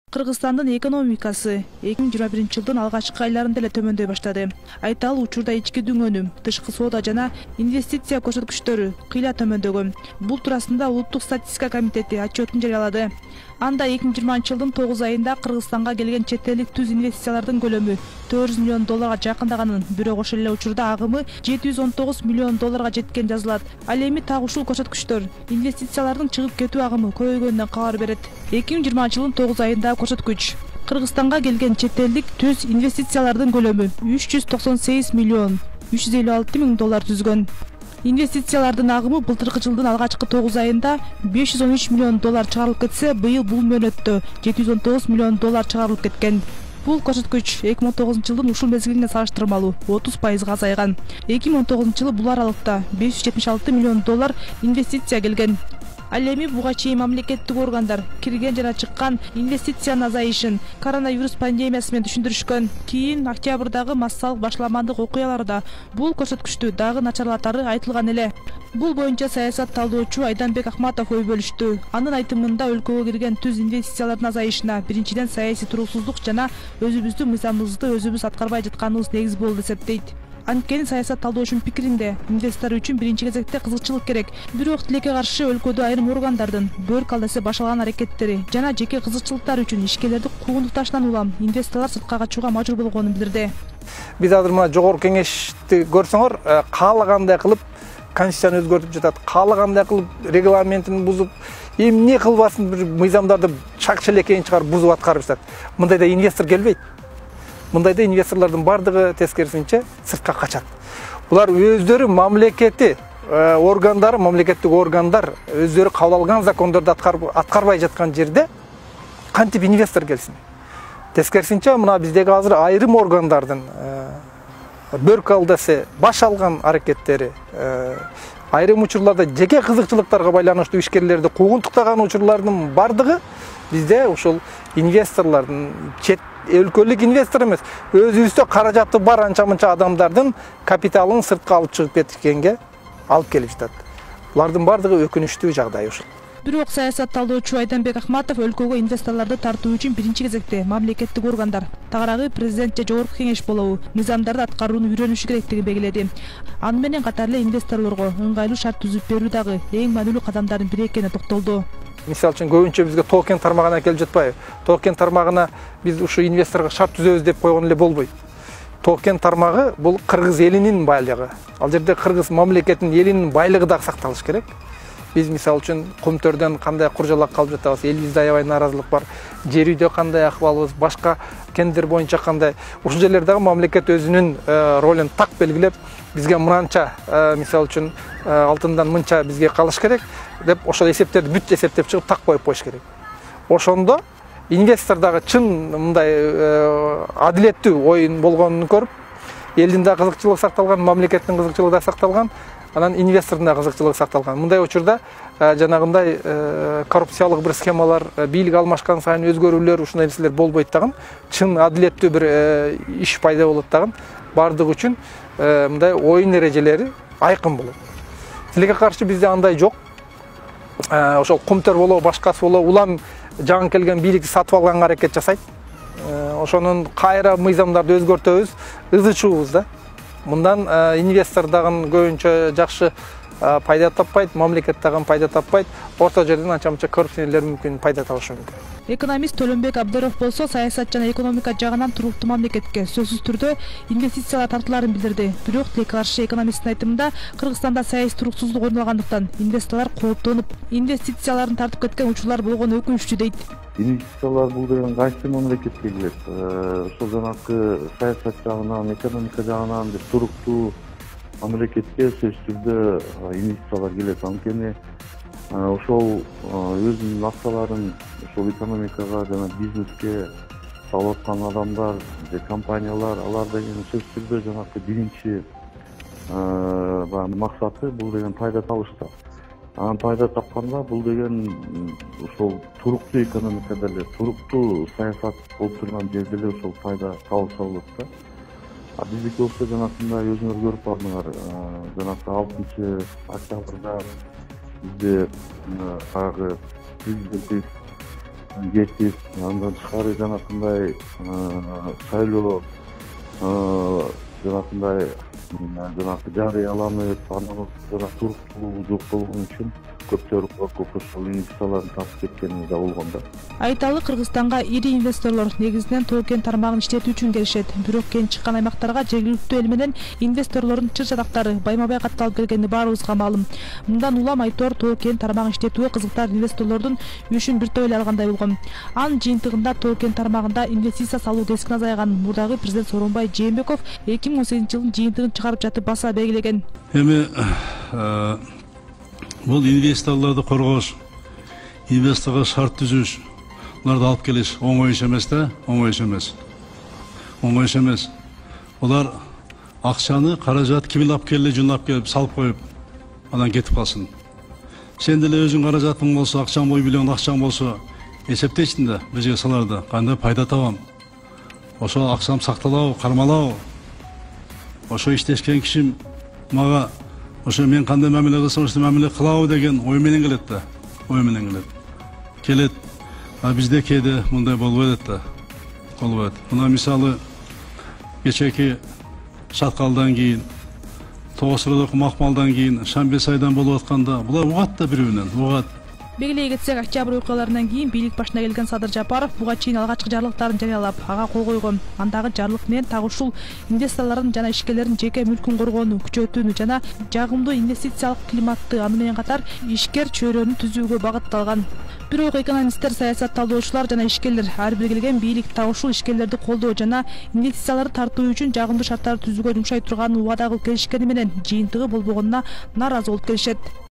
Кыргызстандын экономикасы 2021-жылдын алгачкы айларында эле төмөндөй баштады. Айталы учурда ички дүңөнүм, тышкы соода жана инвестиция көрсөткүчтөрү кыйла төмөндөгөн. Бул туурасында Улуттук статистика комитети отчетун жарыялады. Анда 2020-жылдын 9 айында Кыргызстанга келген чет элдик түз инвестициялардын көлөмү $400 миллион жакындаганын, бирок ошол эле учурда агымы $719 миллион жеткен жазылат. Ал эми так ушул көрсөткүчтөр инвестициялардын чыгып кетүү агымы көбөйгөндөн кабар берет. 2020-жылдын 9 айында көрсөткүч Кыргызстанга келген чет элдик түз инвестициялардын көлөмү $398 миллион $356 миң түзгөн. Инвестициялардын агымы былтыркы жылдын алгачкы 9 айында $513 миллион чыгарылып кетсе, быйыл бул мөөнөттө $719 миллион чыгарылып кеткен. Бул көрсөткүч 2019-жылдын ушул мезгилине салыштырмалуу 30% азайган. 2019-жылы бул аралыкта $576 миллион инвестиция келген. Ал эми буга чейин мамлекеттик органдар кирген жана чыккан инвестициянын азайышын коронавирус пандемиясы менен түшүндүрүшкөн. Кийин октябрдагы массалык башламандык окуяларда бул көрсөткүчтү дагы начарлатары айтылган эле. Бул боюнча саясат талдоочу Айданбек Акматов ой бөлүштү. Анын айтымында өлкөгө кирген түз инвестициялардын азайышына биринчиден саясий туруктуулук жана өзүбүздүн мыйзамыбызды өзүбүз аткарбай жатканыбыз негиз болду деп эсептейт. Анткени саясат талдоочунун пикиринде инвестор үчүн биринчи кезекте кызыкчылык керек. Бирок тилекке каршы өлкөдө айрым органдардын бөрк алдаса башалган аракеттери жана жеке кызыкчылыктар үчүн ишкерлерди куугунтукташынан улам инвесторлор сыртка качууга мажбур болгонун билдирди. Биз азыр мына жогорку кеңешти көрсөңөр, каалагандай кылып конституцияны өзгөртүп жатат, каалагандай кылып регламентин бузуп, эмне кылбасын бир мыйзамдарды чак-челекейин чыгарып бузуп аткарып жатат. Мындайда инвестор келбейт. Мындайда инвесторлордун бардыгы тескерисинче сыртка качат. Булар өздөрү мамлекеттик органдар өздөрү кабыл алган закондорду аткарбай жаткан жерде кантип инвестор келсин? Тескерисинче мына биздеги азыр айрым органдардын бөрк алдасы баш алган аракеттери, айрым учурларда жеке кызыкчылыктарга байланыштуу ишкерлерди куугунтуктаган учурлардын бардыгы бизде ушул инвесторлордун өлкөлүк инвестор эмес, өзүбүздө каражаты бар анча-мынча адамдардын капиталын сыртка алып чыгып кеткенге алып келип жатат. Булардын бардыгы өкүнүчтүү жагдай ушул. Бирок саясат талдоочу Айданбек Акматов өлкөгө инвесторлорду тартуу үчүн биринчи кезекте мамлекеттик органдар, тагыраагы президент же жогорку кеңеш болобу, мыйзамдарды аткарууну үйрөнүшү керектигин белгиледи. Аны менен катар эле инвесторлорго ыңгайлуу шарт түзүп берүү дагы эң маанилүү кадамдардын бири экенине токтолду. Мисалы үчүн көбүнчө бизге токен тармагына келип жатпайбы? Токен тармагына биз ушу инвесторго шарт түзөбүз деп койгон эле болбойт. Токен тармагы бул кыргыз элинин байлыгы. Ал жерде кыргыз мамлекетинин элинин байлыгы да сакталыш керек. Биз мисалы үчүн Кумтөрдөн кандай куржалак калып жатабыз, элибизде аябай нааразылык бар, жер үйдө кандай акыбалыбыз, башка кендер боюнча кандай. Ушул жерлердеги мамлекет өзүнүн ролун так белгилеп, бизге мынанча, мисалы үчүн алтындан мынча бизге калыш керек деп ошол эсептерди бүт эсептеп чыгып так коюп коюш керек. Ошондо инвестор дагы чын мындай адилеттүү оюн болгонун көрүп, элдин да кызыкчылыгы сакталган, мамлекеттин кызыкчылыгы да сакталган, анан инвестордун да кызыкчылыгы сакталган. Мындай учурда жанагындай коррупциялык бир схемалар, бийлик алмашкан сайын өзгөрүүлөр, ушундай нерселер болбойт дагы, чын адилеттүү бир иш пайда болот дагы, бардыгы үчүн мындай оюн эрежелери айкын болот. Тилекке каршы бизде андай жок. Ошол Кумтөр болобу, башкасы болобу, улам жаңы келген бийликти сатып алганга аракет жасайт. Ошонун кайра мыйзамдарды өзгөртөбүз, ызычуубуз да. Мындан инвестор дагы көбүнчө жакшы пайда таппайт, мамлекет дагы пайда таппайт. Орто жерден анча-мынча коррупционерлер мүмкүн пайда табышы мүмкүн. Экономист Төлөнбек Абдыров болсо саясат жана экономика жагынан туруктуу мамлекетке сөзсүз түрдө инвестициялар тартыларын билдирди. Бирок тилекке каршы экономисттин айтымында Кыргызстанда саясий туруксуздук орун алгандыктан инвесторлор кооптонуп, инвестицияларын тартып кеткен учурлар болгону өкүнүчтүү дейт. Инвестициялар бул деген кайсы мамлекетке келет? Ошол жанакы саясат жагынан, экономика жагынан бир туруктуу мамлекетке сөзсүз түрдө инвестициялар келет. Анткени ошол өзүнүн акчаларын ошол экономикага жана бизнеске салып аткан адамдар же компаниялар, алар деген сөзсүз түрдө жанакы биринчи максаты бул деген пайда табышта. Анан пайда тапканда бул деген ошол туруктуу экономикада эле, туруктуу саясат болуп турган жерде эле ошол пайда табылса болот да. Биздики болсо жанакындай өзүңөр көрүп бардыңар, жанакы 6-октябрда бизде баягы президенттик жетип, андан тышкары жанакындай шайлоо жанакындай жанагы жарыяланып, анан жана туруктуулугу жок болгон үчүн көптөр ошол инвестицияларын тартып кеткени да болгон да. Айталы, Кыргызстанга ири инвесторлор негизинен тоо-кен тармагын иштетүү үчүн келишет. Бирок кен чыккан аймактарга жергиликтүү эл менен инвесторлордун чыр-чатактары байма-бай катталып келгени баарыбызга маалым. Мындан улам Айтор тоо-кен тармагын иштетүүгө кызыктар инвесторлордун үшүн бир топ эле алгандай болгон. Анын жыйынтыгында тоо-кен тармагында инвестиция салуу кескин азайган. Мурдагы президент Сооронбай Жээнбеков 2018 жылдын жыйынтыгын чыгарып жатып баса белгилеген. Эми бул инвесторлорду коргош, инвесторго шарт түзүш, буларды алып келиш оңой иш эмес да, оңой иш эмес. Оңой иш эмес. Булар акчаны, каражат ким алып келди, жунап келип салып коюп, анан кетип калсын. Сен деле өзүң каражатың болсо, акчаң 1 миллион акчаң болсо, эсептейсиң да, бизге саларды кандай пайда табам. Ошо акчам сакталабы, кармалабы? Ошо иштешкен кишим мага ошо мен кандай мамиле кылсам, ошо мамиле кылабы деген ой менен келет да. Ой менен келет. А бизде кээде мындай болбойт да. Болбойт. Мына мисалы кечеки шаткалдан кийин, Тоосродоку макмалдан кийин, Шамбес айдан болуп атканда, булар угат да бири-биринен, угат. Белгилей кетсек, октябрь окуяларынан кийин бийлик башына келген Садыр Жапаров буга чейин алгачкы жарлыктарын жарыялап, ага кол койгон. Андагы жарлык менен так ушул инвесторлордун жана ишкерлердин жеке мүлкүн коргоону, күчөтүүнү жана жагымдуу инвестициялык климатты, аны менен катар ишкер чөйрөнү түзүүгө багытталган. Бирок экономисттер, саясат талдоочулар жана ишкерлер ар бир келген бийлик так ушул ишкерлерди колдоо жана инвестицияларды тартуу үчүн жагымдуу шарттарды түзүүгө жумшай турганын убада кылып келишкени менен жыйынтыгы болбогонуна нааразы болуп келишет.